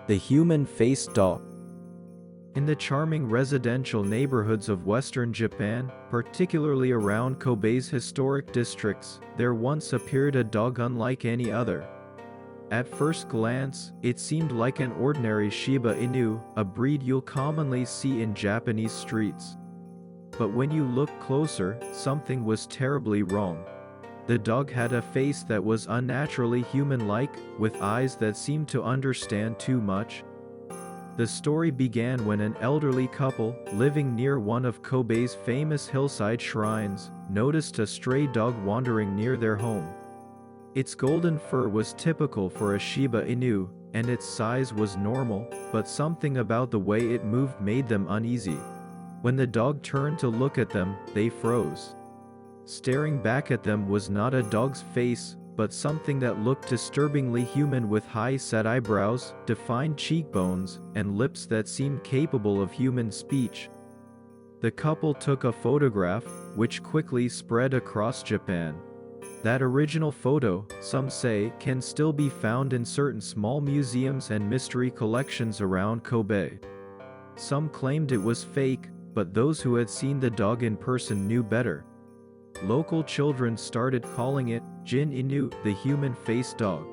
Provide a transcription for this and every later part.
The human-faced dog. In the charming residential neighborhoods of western Japan, particularly around Kobe's historic districts, there once appeared a dog unlike any other. At first glance, it seemed like an ordinary Shiba Inu, a breed you'll commonly see in Japanese streets. But when you looked closer, something was terribly wrong. The dog had a face that was unnaturally human-like, with eyes that seemed to understand too much. The story began when an elderly couple, living near one of Kobe's famous hillside shrines, noticed a stray dog wandering near their home. Its golden fur was typical for a Shiba Inu, and its size was normal, but something about the way it moved made them uneasy. When the dog turned to look at them, they froze. Staring back at them was not a dog's face, but something that looked disturbingly human, with high-set eyebrows, defined cheekbones, and lips that seemed capable of human speech. The couple took a photograph, which quickly spread across Japan. That original photo, some say, can still be found in certain small museums and mystery collections around Kobe. Some claimed it was fake, but those who had seen the dog in person knew better. Local children started calling it Jin Inu, the human-faced dog.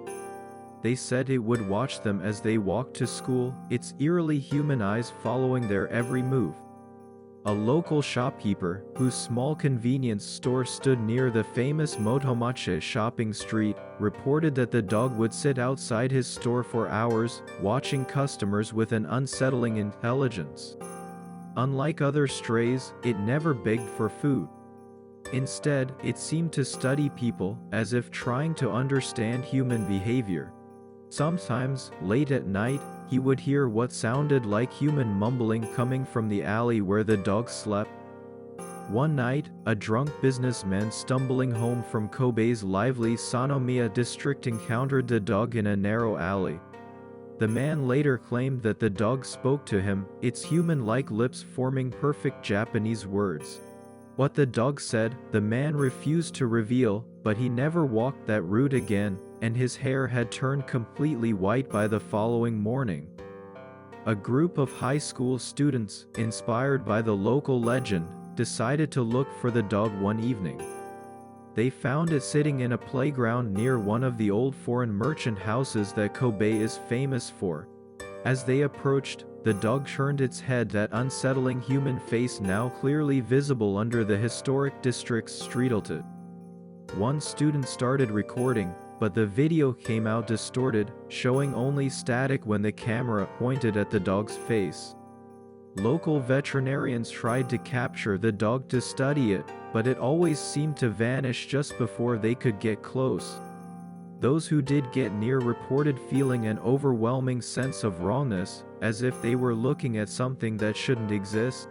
They said it would watch them as they walked to school, its eerily human eyes following their every move. A local shopkeeper, whose small convenience store stood near the famous Motomachi shopping street, reported that the dog would sit outside his store for hours, watching customers with an unsettling intelligence. Unlike other strays, it never begged for food. Instead, it seemed to study people, as if trying to understand human behavior. Sometimes, late at night, he would hear what sounded like human mumbling coming from the alley where the dog slept. One night, a drunk businessman stumbling home from Kobe's lively Sanomiya district encountered the dog in a narrow alley. The man later claimed that the dog spoke to him, its human-like lips forming perfect Japanese words. What the dog said, the man refused to reveal, but he never walked that route again, and his hair had turned completely white by the following morning. A group of high school students, inspired by the local legend, decided to look for the dog one evening. They found it sitting in a playground near one of the old foreign merchant houses that Kobe is famous for. As they approached, the dog turned its head, that unsettling human face now clearly visible under the historic district's streetlight. One student started recording, but the video came out distorted, showing only static when the camera pointed at the dog's face. Local veterinarians tried to capture the dog to study it, but it always seemed to vanish just before they could get close. Those who did get near reported feeling an overwhelming sense of wrongness, as if they were looking at something that shouldn't exist.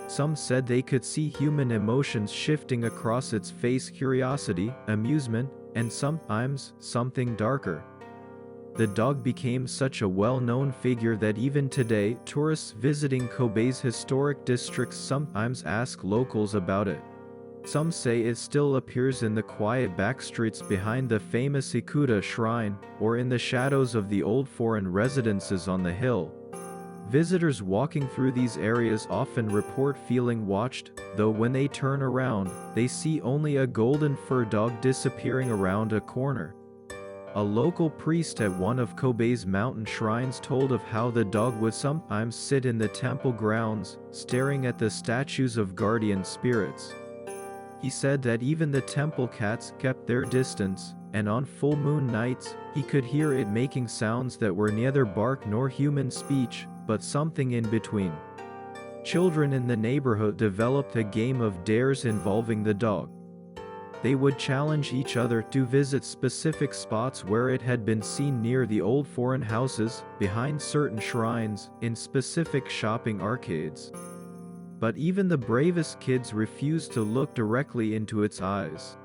Some said they could see human emotions shifting across its face: curiosity, amusement, and sometimes something darker. The dog became such a well-known figure that even today, tourists visiting Kobe's historic districts sometimes ask locals about it. Some say it still appears in the quiet backstreets behind the famous Ikuta Shrine, or in the shadows of the old foreign residences on the hill. Visitors walking through these areas often report feeling watched, though when they turn around, they see only a golden fur dog disappearing around a corner. A local priest at one of Kobe's mountain shrines told of how the dog would sometimes sit in the temple grounds, staring at the statues of guardian spirits. He said that even the temple cats kept their distance, and on full moon nights, he could hear it making sounds that were neither bark nor human speech, but something in between. Children in the neighborhood developed a game of dares involving the dog. They would challenge each other to visit specific spots where it had been seen near the old foreign houses, behind certain shrines, in specific shopping arcades. But even the bravest kids refused to look directly into its eyes.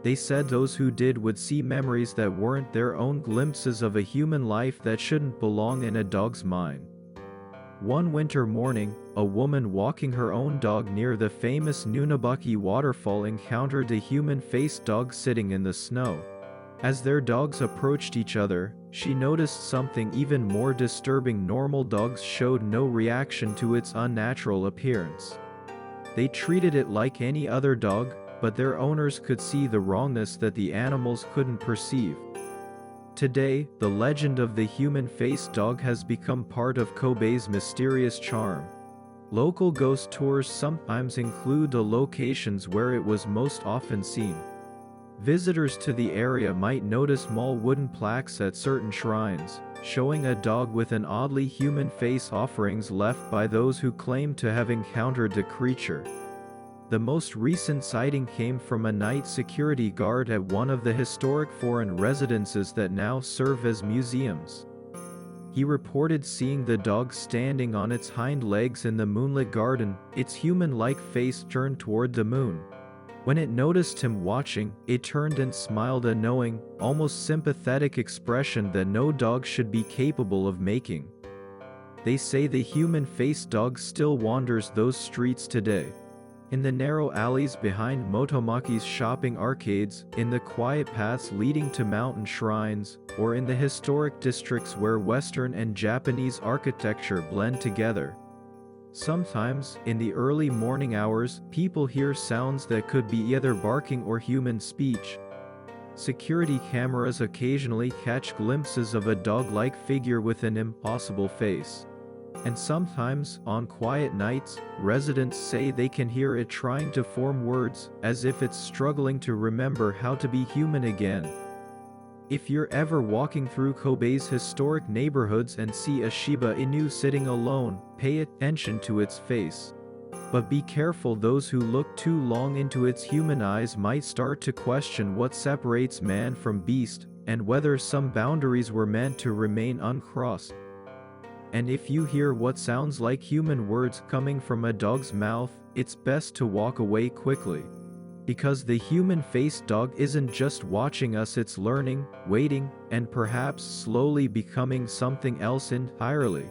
They said those who did would see memories that weren't their own, glimpses of a human life that shouldn't belong in a dog's mind. One winter morning, a woman walking her own dog near the famous Nunobiki Waterfall encountered a human-faced dog sitting in the snow. As their dogs approached each other, she noticed something even more disturbing. Normal dogs showed no reaction to its unnatural appearance. They treated it like any other dog, but their owners could see the wrongness that the animals couldn't perceive. Today, the legend of the human-faced dog has become part of Kobe's mysterious charm. Local ghost tours sometimes include the locations where it was most often seen. Visitors to the area might notice small wooden plaques at certain shrines, showing a dog with an oddly human face, offerings left by those who claim to have encountered the creature. The most recent sighting came from a night security guard at one of the historic foreign residences that now serve as museums. He reported seeing the dog standing on its hind legs in the moonlit garden, its human-like face turned toward the moon. When it noticed him watching, it turned and smiled, a knowing, almost sympathetic expression that no dog should be capable of making. They say the human-faced dog still wanders those streets today. In the narrow alleys behind Motomachi's shopping arcades, in the quiet paths leading to mountain shrines, or in the historic districts where Western and Japanese architecture blend together. Sometimes, in the early morning hours, people hear sounds that could be either barking or human speech. Security cameras occasionally catch glimpses of a dog-like figure with an impossible face. And sometimes, on quiet nights, residents say they can hear it trying to form words, as if it's struggling to remember how to be human again. If you're ever walking through Kobe's historic neighborhoods and see a Shiba Inu sitting alone, pay attention to its face. But be careful, those who look too long into its human eyes might start to question what separates man from beast, and whether some boundaries were meant to remain uncrossed. And if you hear what sounds like human words coming from a dog's mouth, it's best to walk away quickly. Because the human-faced dog isn't just watching us, it's learning, waiting, and perhaps slowly becoming something else entirely.